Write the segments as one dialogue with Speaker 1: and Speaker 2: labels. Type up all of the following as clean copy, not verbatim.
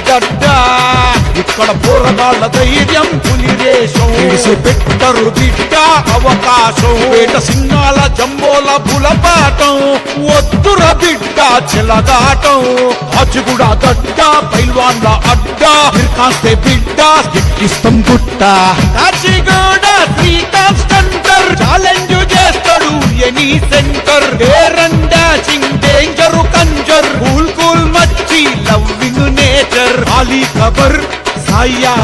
Speaker 1: గడ్డ ఇక్కడ పోరగాళ్ళ ధైర్యం పులిరేశం ఇడిసి పెట్టరు బిడ్డ అవకాశం వేట సింహాల జంబోల పులపాటం ఒత్తుర బిడ్డ చెలగాటం అచ్చుగుడ గడ్డ పైల్వాన్ల అడ్డ కాస్తే బిడ్డ ఎక్కిస్తాం గుట్ట కాచిగూడ శ్రీకాంస్టంటర్ ఛాలెంజ్ చేస్తాడు ఎనీ సెంటర్ డాషింగ్ డేంజర్ కంజర్ కూల్ కూల్ మచ్చి లవ్వింగ్ నేచర్ ఆలీ ఖబర్ సాయ్యా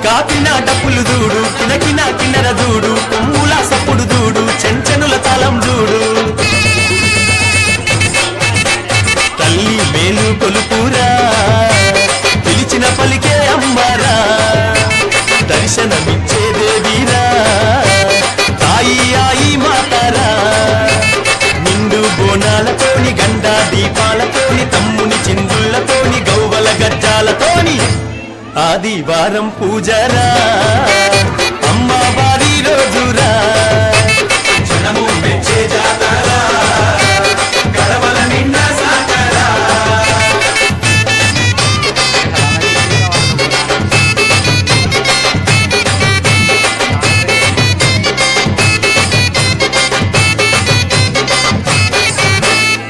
Speaker 2: కాపిన డప్పులు దూడు కినకిన కిన్నెర దూడు కొమ్ముల సప్పుడు దూడు చెంచనుల తాళం దూడు తల్లి మేలు కొలుపురా పిలిచిన పలికే అమ్మారా దర్శనమిచ్చే దేవీరా తాయి ఆయి మాతారా నిండు బోనాలతోని గండా దీపాలతోని తమ్ముని చిందుళ్లతోని గౌవల గజ్జాలతోని ఆదివారం పూజరా అమ్మవారి రోజురా జనము మెచ్చే జాతరా గడవల నిండా సాగరా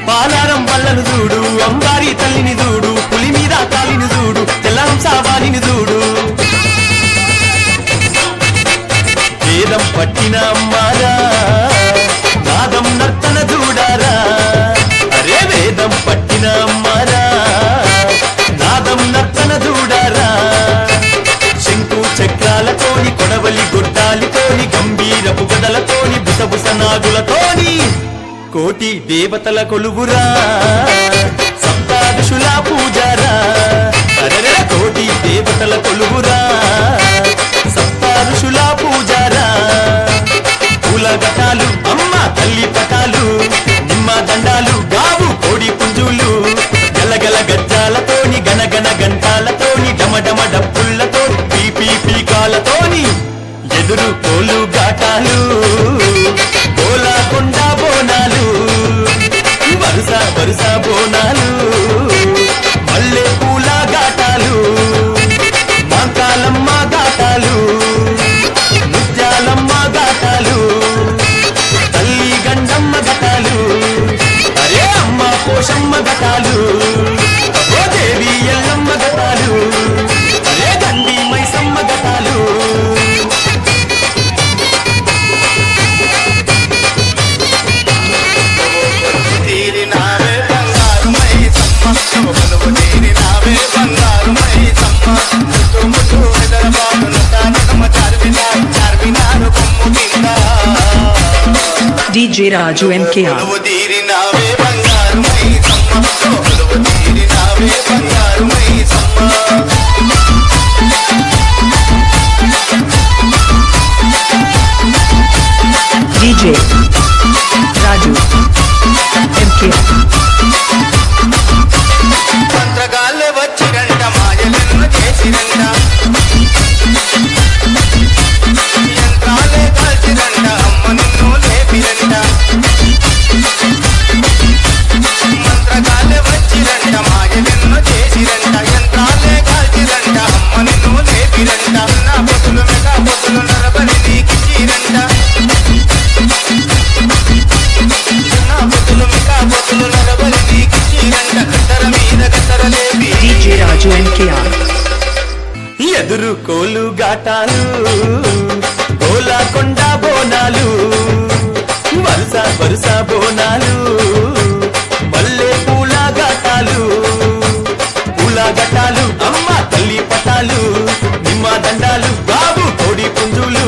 Speaker 2: పాలారం వల్లను చూడు అంబారి తల్లిని చూడు పులి మీద కాలిని చూడు తెల్లంసావాణిని చూడు వేదం పట్టిన అమ్మారా నాదం నర్తన చూడారా అరే వేదం పట్టిన అమ్మారా నాదం నర్తన చూడారా శంకు చక్రాలతోని కొడవలి గుడ్డాలితోని గంభీరపు గదలతోని బుసబుస నాగులతోని కోటి దేవతల కొలువురా సప్తాదశుల పూజారా అరే కోటి దేవతల కొలువురా సప్తాదశుల పూజారా పూల ఘటాలు అమ్మ తల్లి పటాలు నిమ్మ దండాలు గావు కోడి పుంజులు గలగల గజ్జాలతోని గనగన గంటాలతోని డమడమ డప్పుళ్లతో పీపీ పీకాలతోని ఎదురు కోలు ఘాటాలు గోలాకొండ బోనాలు వరుస వరుస బోనాలు మల్లె పూల ఘాటాలు మాంకాలమ్మ ఘాటాలు ముత్యాలమ్మ ఘాటాలు తల్లి గండమ్మ ఘటాలు అరే అమ్మ పోషమ్మ ఘటాలు ఓ దేవి ఎల్లమ్మ ఘటాలు అరే గండి Maisamma ఘటాలు
Speaker 3: DJ Raju MKR DJ Raju MKR
Speaker 2: మంత్రగాళ్ళే వచ్చిరంట మాయలను చేసిరంట యంత్రాలే కాల్చిరంట అమ్మ నిన్ను లేపిరంట మంత్రగాళ్ళే వచ్చిరంట మాయలను చేసిరంట యంత్రాలే కాల్చిరంట అమ్మ నిన్ను లేపిరంట నా పొతులు మెగా పొతులు నరబలి నీకిచ్చిరంట
Speaker 3: DJ Raju MKR
Speaker 2: ఎదురు కోలు ఘాటాలు గోలాకొండ బోనాలు వరుస వరుస బోనాలు మల్లె పూల ఘాటాలు పూల ఘటాలు అమ్మ తల్లి పటాలు నిమ్మ దండాలు బాబు కోడి పుంజులు